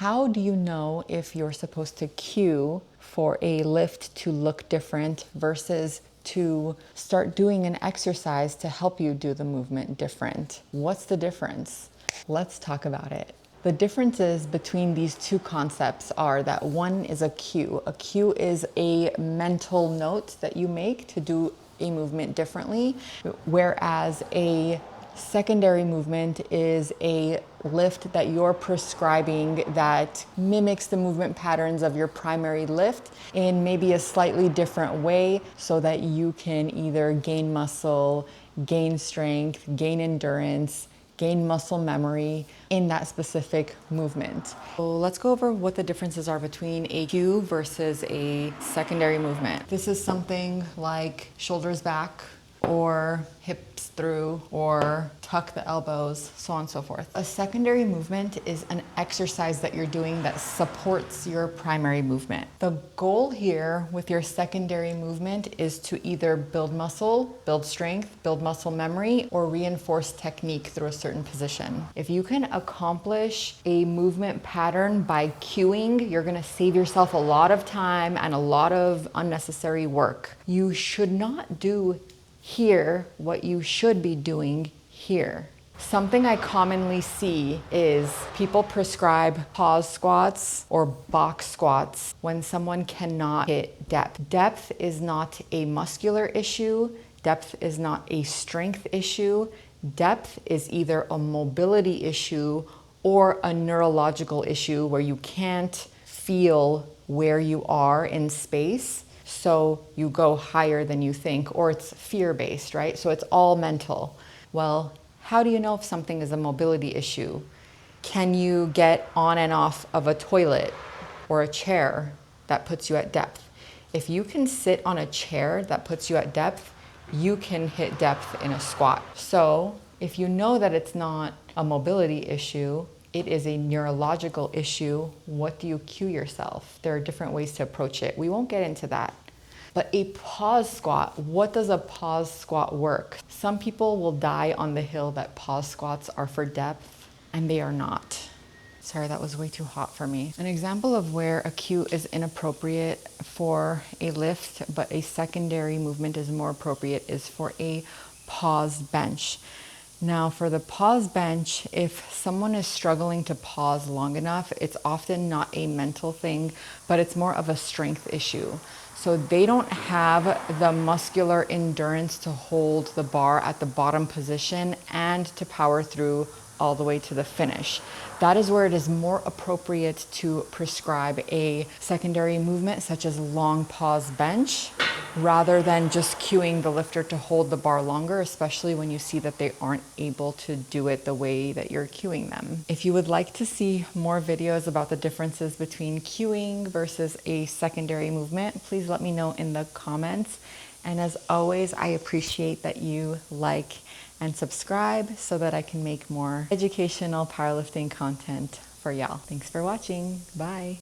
How do you know if you're supposed to cue for a lift to look different versus to start doing an exercise to help you do the movement different? What's the difference? Let's talk about it. The differences between these two concepts are that one is a cue. A cue is a mental note that you make to do a movement differently, whereas a secondary movement is a lift that you're prescribing that mimics the movement patterns of your primary lift in maybe a slightly different way so that you can either gain muscle, gain strength, gain endurance, gain muscle memory in that specific movement. So let's go over what the differences are between a cue versus a secondary movement. This is something like shoulders back, or hips through, or tuck the elbows, so on and so forth. A secondary movement is an exercise that you're doing that supports your primary movement. The goal here with your secondary movement is to either build muscle, build strength, build muscle memory, or reinforce technique through a certain position. If you can accomplish a movement pattern by cueing, you're gonna save yourself a lot of time and a lot of unnecessary work. You should not do here what you should be doing here. Something I commonly see is people prescribe pause squats or box squats when someone cannot hit depth. Depth is not a muscular issue. Depth is not a strength issue. Depth is either a mobility issue or a neurological issue where you can't feel where you are in space. So you go higher than you think, or it's fear-based, right? So it's all mental. Well, how do you know if something is a mobility issue? Can you get on and off of a toilet or a chair that puts you at depth? If you can sit on a chair that puts you at depth, you can hit depth in a squat. So if you know that it's not a mobility issue, it is a neurological issue, what do you cue yourself? There are different ways to approach it. We won't get into that. But a pause squat, what does a pause squat work? Some people will die on the hill that pause squats are for depth, and they are not. Sorry, that was way too hot for me. An example of where a cue is inappropriate for a lift, but a secondary movement is more appropriate, is for a pause bench. Now for the pause bench, if someone is struggling to pause long enough, it's often not a mental thing, but it's more of a strength issue. So they don't have the muscular endurance to hold the bar at the bottom position and to power through all the way to the finish. That is where it is more appropriate to prescribe a secondary movement such as long pause bench rather than just cueing the lifter to hold the bar longer, especially when you see that they aren't able to do it the way that you're cueing them. If you would like to see more videos about the differences between cueing versus a secondary movement, please let me know in the comments. And as always, I appreciate that you like and subscribe so that I can make more educational powerlifting content for y'all. Thanks for watching. Bye.